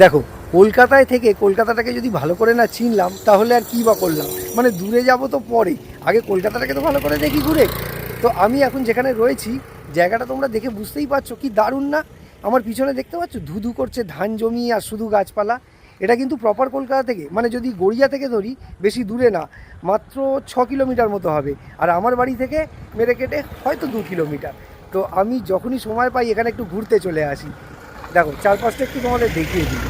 দেখো, কলকাতায় থেকে কলকাতাটাকে যদি ভালো করে না চিনলাম তাহলে আর কী বা করলাম, মানে দূরে যাব তো পরে, আগে কলকাতাটাকে তো ভালো করে দেখি ঘুরে। তো আমি এখন যেখানে রয়েছি জায়গাটা তোমরা দেখে বুঝতেই পারছো কি দারুণ না। আমার পিছনে দেখতে পাচ্ছ ধুধু করছে ধান জমি আর শুধু গাছপালা। এটা কিন্তু প্রপার কলকাতা থেকে, মানে যদি গড়িয়া থেকে ধরি বেশি দূরে না, মাত্র 6 কিলোমিটার মতো হবে। আর আমার বাড়ি থেকে মেরে কেটে হয়তো 2 কিলোমিটার। তো আমি যখনই সময় পাই এখানে একটু ঘুরতে চলে আসি। দেখো চারপাশটা একটু তোমাদের দেখিয়ে দিই।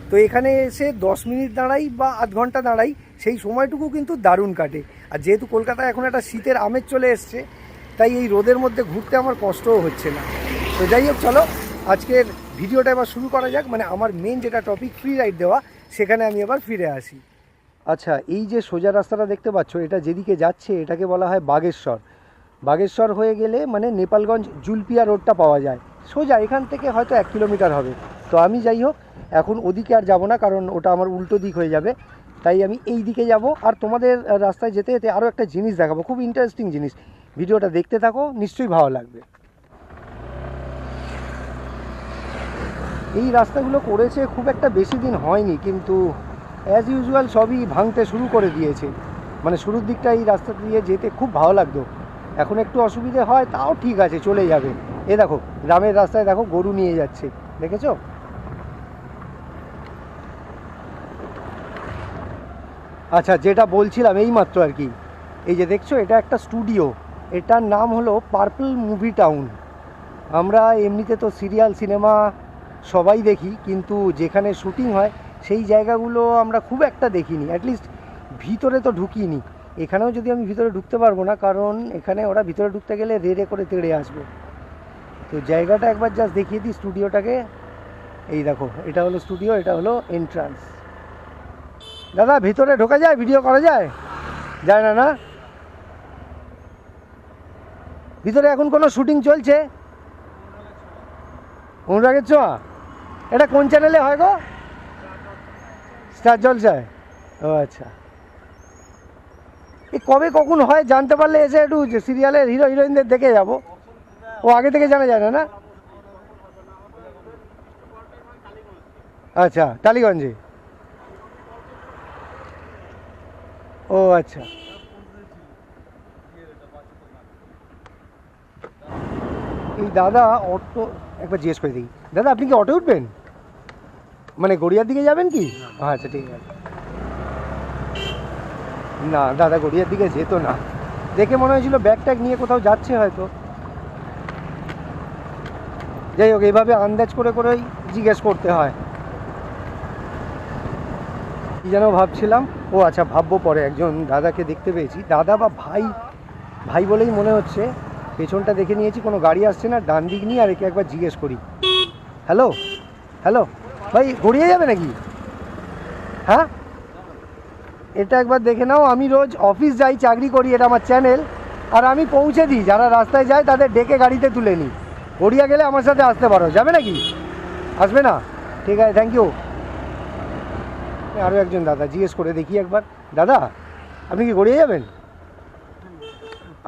তো এখানে এসে 10 মিনিট দাঁড়াই বা আধ ঘন্টা দাঁড়াই, সেই সময়টুকু কিন্তু দারুণ কাটে। আর যেহেতু কলকাতায় এখন একটা শীতের আমেজ চলে এসছে, তাই এই রোদের মধ্যে ঘুরতে আমার কষ্টও হচ্ছে না। তো যাই হোক, চলো আজকের ভিডিওটা এবার শুরু করা যাক। মানে আমার মেন যেটা টপিক, ফ্রি রাইড দেওয়া, সেখানে আমি এবার ফিরে আসি। আচ্ছা, এই যে সোজা রাস্তাটা দেখতে পাচ্ছ, এটা যেদিকে যাচ্ছে এটাকে বলা হয় বাগেশ্বর। বাগেশ্বর হয়ে গেলে মানে নেপালগঞ্জ জুলপিয়া রোডটা পাওয়া যায়। সোজা এখান থেকে হয়তো 1 কিলোমিটার হবে। তো আমি যাই হোক এখন ওদিকে আর যাব না, কারণ ওটা আমার উল্টো দিক হয়ে যাবে। তাই আমি এই দিকে যাব। আর তোমাদের রাস্তায় যেতে যেতে আরও একটা জিনিস দেখাবো, খুব ইন্টারেস্টিং জিনিস। ভিডিওটা দেখতে থাকো, নিশ্চয়ই ভালো লাগবে। এই রাস্তাগুলো করেছে খুব একটা বেশি দিন হয়নি, কিন্তু অ্যাজ ইউজুয়াল সবই ভাঙতে শুরু করে দিয়েছে। মানে শুরুর দিকটা এই রাস্তা দিয়ে যেতে খুব ভালো লাগতো, এখন একটু অসুবিধে হয়, তাও ঠিক আছে, চলে যাবে। এ দেখো গ্রামের রাস্তায় দেখো গরু নিয়ে যাচ্ছে, দেখেছো? আচ্ছা, যেটা বলছিলাম এইমাত্র আর কি, এই যে দেখছো এটা একটা স্টুডিও। এটার নাম হলো পার্পল মুভি টাউন। আমরা এমনিতে তো সিরিয়াল সিনেমা সবাই দেখি, কিন্তু যেখানে শুটিং হয় সেই জায়গাগুলো আমরা খুব একটা দেখিনি, অ্যাটলিস্ট ভিতরে তো ঢুকিনি। এখানেও যদি আমি ভিতরে ঢুকতে পারবো না, কারণ এখানে ওরা ভিতরে ঢুকতে গেলে রেড়ে করে তেড়ে আসবে। তো জায়গাটা একবার জাস্ট দেখিয়ে দিই স্টুডিওটাকে। এই দেখো, এটা হলো স্টুডিও, এটা হলো এন্ট্রান্স। দাদা ভিতরে ঢোকা যায়, ভিডিও করা যায়? যায় না না? ভিতরে এখন কোনো শুটিং চলছে? অনুরাগের ছোঁয়া। এটা কোন চ্যানেলে হয় গো? স্টার জলসায়। ও আচ্ছা, এই কবে কখন হয় জানতে পারলে এসে একটু সিরিয়ালের হিরো হিরোইনদের দেখে যাব। ও আগে থেকে জানা যায় না না? আচ্ছা, টালিগঞ্জে। ও আচ্ছা, এই দাদা অটো একবার জিজ্ঞেস করে দিই। দাদা আপনি কি অটো উঠবেন? মানে গড়িয়ার দিকে যাবেন কি? আচ্ছা ঠিক আছে। না দাদা গড়িয়ার দিকে যেত না, দেখে মনে হয়েছিল ব্যাগ ট্যাগ নিয়ে কোথাও যাচ্ছে হয়তো। যাই হোক, এইভাবে আন্দাজ করে করেই জিজ্ঞেস করতে হয়। কী যেন ভাবছিলাম, ও আচ্ছা ভাববো পরে। একজন দাদাকে দেখতে পেয়েছি, দাদা বা ভাই, ভাই বলেই মনে হচ্ছে। পেছনটা দেখে নিয়েছি, কোনো গাড়ি আসছে না, ডান দিক নিয়ে আর একে একবার জিজ্ঞেস করি। হ্যালো হ্যালো, ভাই গড়িয়ে যাবে নাকি? হ্যাঁ, এটা একবার দেখে নাও। আমি রোজ অফিস যাই, চাকরি করি, এটা আমার চ্যানেল। আর আমি পৌঁছে দিই, যারা রাস্তায় যায় তাদের ডেকে গাড়িতে তুলে নিই। গড়িয়া গেলে আমার সাথে আসতে পারো, যাবে নাকি? আসবে না? ঠিক আছে, থ্যাংক ইউ। আরও একজন দাদা, জিজ্ঞেস করে দেখি একবার। দাদা আপনি কি গড়িয়ে যাবেন?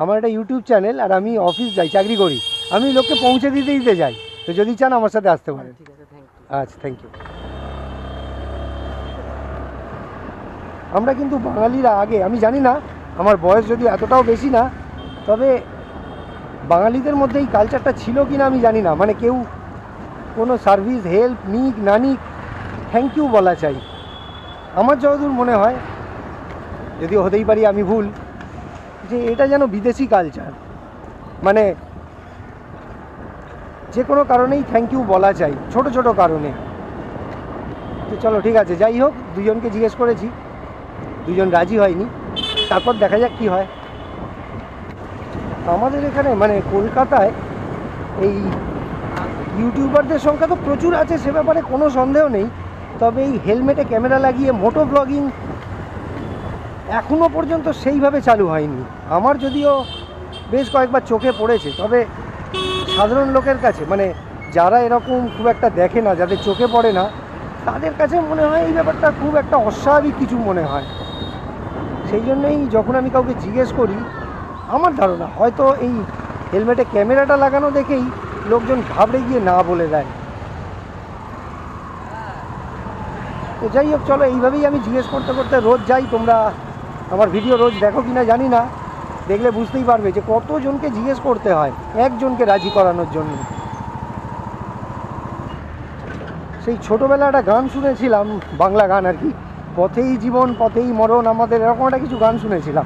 আমার একটা ইউটিউব চ্যানেল, আর আমি অফিস যাই, চাকরি করি। আমি লোককে পৌঁছে দিতে দিতে যাই, তো যদি চান আমার সাথে আসতে পারেন। আচ্ছা, থ্যাংক ইউ। আমরা কিন্তু বাঙালিরা আগে, আমি জানি না, আমার বয়স যদি এতটাও বেশি না, তবে বাঙালিদের মধ্যে এই কালচারটা ছিল কি না আমি জানি না। মানে কেউ কোনো সার্ভিস হেল্প নিক না নিক, থ্যাংক ইউ বলা চাই। আমার যতদূর মনে হয়, যদিও হতেই পারি আমি ভুল, যে এটা যেন বিদেশি কালচার। মানে যে কোনো কারণেই থ্যাংক ইউ বলা চাই, ছোট ছোট কারণে। তো চলো ঠিক আছে, যাই হোক, দুজনকে জিজ্ঞেস করেছি, দুজন রাজি হয়নি, তারপর দেখা যাক কী হয়। আমাদের এখানে মানে কলকাতায় এই ইউটিউবারদের সংখ্যা তো প্রচুর আছে, সে ব্যাপারে কোনো সন্দেহ নেই। তবে এই হেলমেটে ক্যামেরা লাগিয়ে মোটো ব্লগিং এখনও পর্যন্ত সেইভাবে চালু হয়নি। আমার যদিও বেশ কয়েকবার চোখে পড়েছে, তবে সাধারণ লোকের কাছে, মানে যারা এরকম খুব একটা দেখে না, যাদের চোখে পড়ে না, তাদের কাছে মনে হয় এই ব্যাপারটা খুব একটা অস্বাভাবিক কিছু মনে হয়। সেই জন্যই যখন আমি কাউকে জিজ্ঞেস করি, আমার ধারণা হয়তো এই হেলমেটে ক্যামেরাটা লাগানো দেখেই লোকজন ঘাবড়ে গিয়ে না বলে দেয়। তো যাই হোক, চলো এইভাবেই আমি জিজ্ঞেস করতে করতে রোজ যাই। তোমরা আমার ভিডিও রোজ দেখো কি না জানি না, দেখলে বুঝতেই পারবে যে কতজনকে জিজ্ঞেস করতে হয় একজনকে রাজি করানোর জন্য। সেই ছোটোবেলা একটা গান শুনেছিলাম, বাংলা গান আর কি, পথেই জীবন পথেই মরণ আমাদের, এরকম একটা কিছু গান শুনেছিলাম।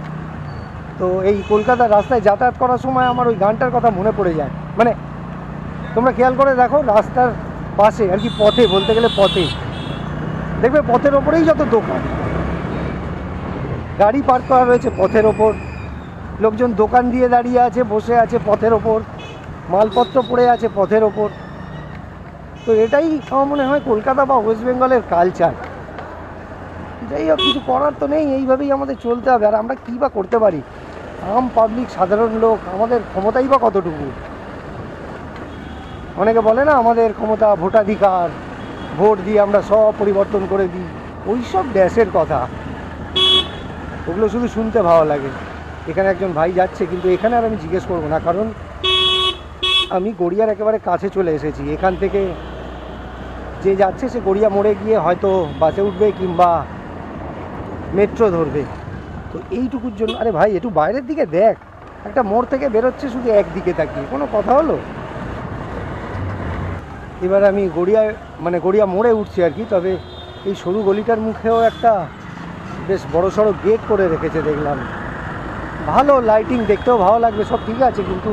তো এই কলকাতার রাস্তায় যাতায়াত করার সময় আমার ওই গানটার কথা মনে পড়ে যায়। মানে তোমরা খেয়াল করে দেখো, রাস্তার পাশে আর কি, পথে বলতে গেলে পথে, দেখবে পথের ওপরেই যত দোকান, গাড়ি পার্ক করা রয়েছে পথের ওপর, লোকজন দোকান দিয়ে দাঁড়িয়ে আছে, বসে আছে পথের ওপর, মালপত্র পড়ে আছে পথের ওপর। তো এটাই আমার মনে হয় কলকাতা বা ওয়েস্ট বেঙ্গলের কালচার। যাই হোক, কিছু করার তো নেই, এইভাবেই আমাদের চলতে হবে। আর আমরা কী বা করতে পারি? আম পাবলিক, সাধারণ লোক, আমাদের ক্ষমতাই বা কতটুকু? অনেকে বলে না আমাদের ক্ষমতা ভোটাধিকার, ভোট দিয়ে আমরা সব পরিবর্তন করে দিই, ওই সব ড্যাশের কথা, ওগুলো শুধু শুনতে ভালো লাগে। এখানে একজন ভাই যাচ্ছে, কিন্তু এখানে আর আমি জিজ্ঞেস করবো না, কারণ আমি গড়িয়ার একেবারে কাছে চলে এসেছি। এখান থেকে যে যাচ্ছে সে গড়িয়া মোড়ে গিয়ে হয়তো বাসে উঠবে কিংবা মেট্রো ধরবে। তো এইটুকুর জন্য, আরে ভাই একটু বাইরের দিকে দেখ, একটা মোড় থেকে বেরোচ্ছে শুধু একদিকে তাকিয়ে, কোনো কথা হলো? এবার আমি গড়িয়া মোড়ে উঠছি আর কি। তবে এই সরু গলিটার মুখেও একটা বেশ বড় সড়ো গেট করে রেখেছে দেখলাম, ভালো লাইটিং, দেখতেও ভালো লাগবে, সব ঠিক আছে, কিন্তু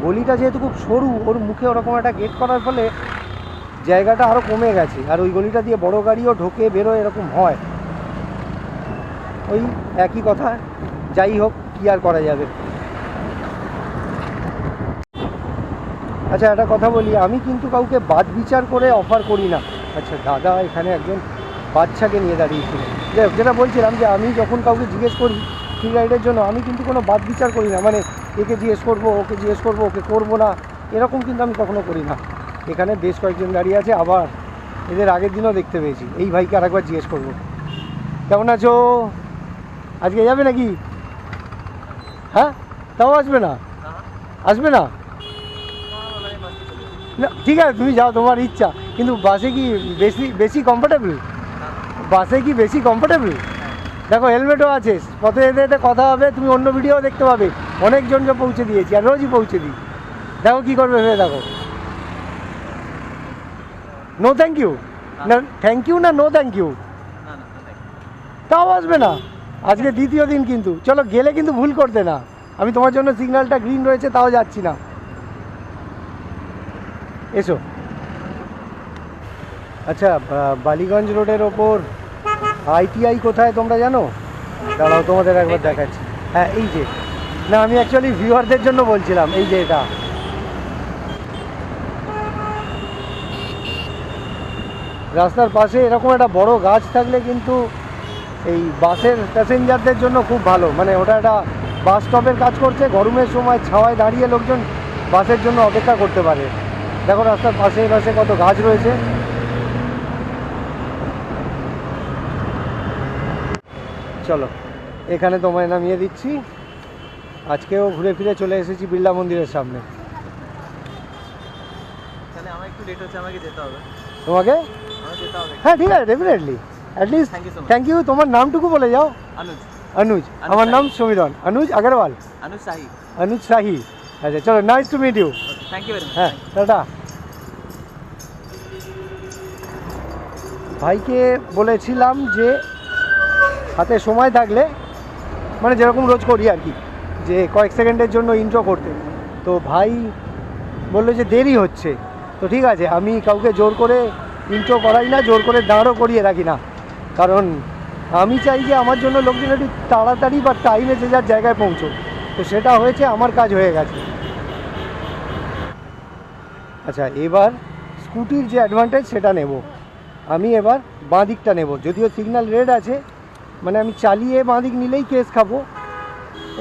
গলিটা যেহেতু খুব সরু, ওর মুখে ওরকম একটা গেট করার ফলে জায়গাটা আরও কমে গেছে। আর ওই গলিটা দিয়ে বড় গাড়িও ঢোকে বেরোয়, এরকম হয়। ওই একই কথা, যাই হোক, কী আর করা যাবে। আচ্ছা, একটা কথা বলি, আমি কিন্তু কাউকে বাদ বিচার করে অফার করি না। আচ্ছা দাদা এখানে একজন বাচ্চাকে নিয়ে দাঁড়িয়েছিল, যেটা বলছিলাম যে আমি যখন কাউকে জিজ্ঞেস করি ফ্রি রাইডের জন্য, আমি কিন্তু কোনো বাদ বিচার করি না, মানে একে জিজ্ঞেস করবো, ওকে জিজ্ঞেস করবো, ওকে করবো না, এরকম কিন্তু আমি কখনো করি না। এখানে বেশ কয়েকজন দাঁড়িয়ে আছে, আবার এদের আগের দিনও দেখতে পেয়েছি। এই ভাইকে আরেকবার জিজ্ঞেস করবো, কেমন আছো, আজকে যাবে নাকি? হ্যাঁ, তাও আসবে না? আসবে না? না ঠিক আছে, তুমি যাও, তোমার ইচ্ছা, কিন্তু বাসে কি বেশি কমফোর্টেবল? বাসে কি বেশি কমফোর্টেবল? দেখো হেলমেটও আছে, পথে যেতে যেতে কথা হবে, তুমি অন্য ভিডিও দেখতে পাবে, অনেকজনকে পৌঁছে দিয়েছি আর রোজই পৌঁছে দিই। দেখো কী করবে ভেবে দেখো। নো থ্যাংক ইউ না, থ্যাংক ইউ না নো থ্যাংক ইউ, তাও আসবে না? আজকে দ্বিতীয় দিন, কিন্তু চলো গেলে কিন্তু ভুল করতে না, আমি তোমার জন্য সিগন্যালটা গ্রিন রয়েছে তাও যাচ্ছি না। এসো। আচ্ছা, বালিগঞ্জ রোডের ওপর আইটিআই কোথায় তোমরা জানো? দাঁড়াও তোমাদের একবার দেখাচ্ছি। হ্যাঁ এই যে, না আমি অ্যাকচুয়ালি ভিউয়ারদের জন্য বলছিলাম, এই যে এটা রাস্তার পাশে এরকম একটা বড় গাছ থাকলে কিন্তু এই বাসের প্যাসেঞ্জারদের জন্য খুব ভালো। মানে ওটা একটা বাস স্টপের কাজ করছে, গরমের সময় ছাওয়ায় দাঁড়িয়ে লোকজন বাসের জন্য অপেক্ষা করতে পারে। দেখো রাস্তার পাশে পাশে কত গাছ রয়েছে। চলো এখানে তোমায় নামিয়ে দিচ্ছি। আজকেও ঘুরে ফিরে চলে এসেছি বিড়লা মন্দিরের সামনে। তাহলে আমার একটু লেট হচ্ছে, আমাকে যেতে হবে। তোমাকে? হ্যাঁ ঠিক আছে, ডেফিনেটলি, অ্যাটলিস্ট থ্যাংক ইউ। তোমার নামটুকু বলে যাও। অনুজ। অনুজ, আমার নাম সমীরন, অনুজ আগরওয়াল। অনুজ শাহী। অনুজ শাহী। আচ্ছা চলো, nice to meet you. Thank you very much. হ্যাঁ টাটা। ভাইকে বলেছিলাম যে হাতে সময় থাকলে, মানে যেরকম রোজ করি আর কি, যে কয়েক সেকেন্ডের জন্য ইন্ট্রো করতে। তো ভাই বললো যে দেরি হচ্ছে, তো ঠিক আছে, আমি কাউকে জোর করে ইন্ট্রো করাই না, জোর করে দাঁড়ও করিয়ে রাখি না, কারণ আমি চাই যে আমার জন্য লোকজন একটু তাড়াতাড়ি বা টাইমে যে যার জায়গায় পৌঁছো। তো সেটা হয়েছে, আমার কাজ হয়ে গেছে। আচ্ছা এবার স্কুটির যে অ্যাডভান্টেজ সেটা নেব। আমি এবার বাঁ দিকটা নেব, যদিও সিগন্যাল রেড আছে, মানে আমি চালিয়ে বাঁ দিক নিলেই কেস খাবো।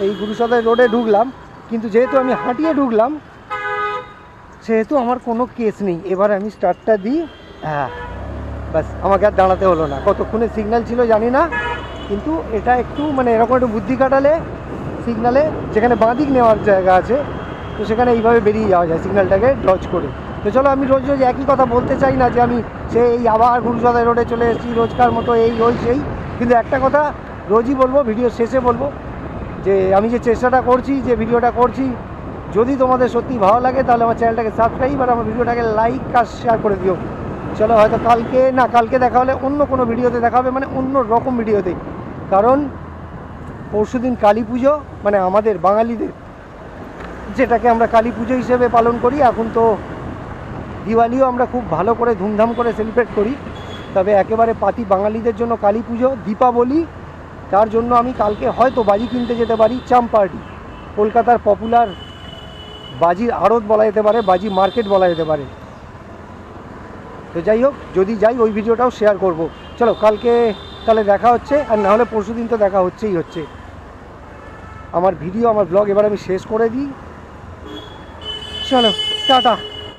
এই গুরুসদয় রোডে ঢুকলাম, কিন্তু যেহেতু আমি হাঁটিয়ে ঢুকলাম সেহেতু আমার কোনো কেস নেই। এবার আমি স্টার্টটা দিই, হ্যাঁ ব্যাস, আমাকে আর দাঁড়াতে হলো না। কতক্ষণে সিগন্যাল ছিল জানি না, কিন্তু এটা একটু মানে এরকম একটু বুদ্ধি কাটালে সিগনালে যেখানে বাঁ দিক নেওয়ার জায়গা আছে, তো সেখানে এইভাবে বেরিয়ে যাওয়া যায় সিগন্যালটাকে ডজ করে। তো চলো, আমি রোজ রোজ একই কথা বলতে চাই না যে আমি সেই আবার গুরুসদাই রোডে চলে এসেছি রোজকার মতো এই ওই সেই, কিন্তু একটা কথা রোজই বলবো, ভিডিও শেষে বলবো, যে আমি যে চেষ্টাটা করছি, যে ভিডিওটা করছি, যদি তোমাদের সত্যি ভালো লাগে তাহলে আমার চ্যানেলটাকে সাবস্ক্রাইব আর আমার ভিডিওটাকে লাইক আর শেয়ার করে দিও। চলো, হয়তো কালকে দেখা হলে অন্য কোনো ভিডিওতে দেখা হবে, মানে অন্য রকম ভিডিওতে, কারণ পরশুদিন কালী পুজো, মানে আমাদের বাঙালিদের যেটাকে আমরা কালী পুজো হিসেবে পালন করি। এখন তো দিওয়ালিও আমরা খুব ভালো করে ধুমধাম করে সেলিব্রেট করি, তবে একেবারে পাতি বাঙালিদের জন্য কালী পুজো, দীপাবলি, তার জন্য আমি কালকে হয়তো বাজি কিনতে যেতে পারি চাম্পাহাটি, কলকাতার পপুলার বাজির আড়ত বলা যেতে পারে, বাজি মার্কেট বলা যেতে পারে। তো যাই হোক, যদি যাই ওই ভিডিওটাও শেয়ার করব। চলো, কালকে তাহলে দেখা হচ্ছে, আর না হলে পরশুদিন তো দেখা হচ্ছেই হচ্ছে। আমার ভিডিও, আমার ব্লগ এবার আমি শেষ করে দিই। চলো, টাটা।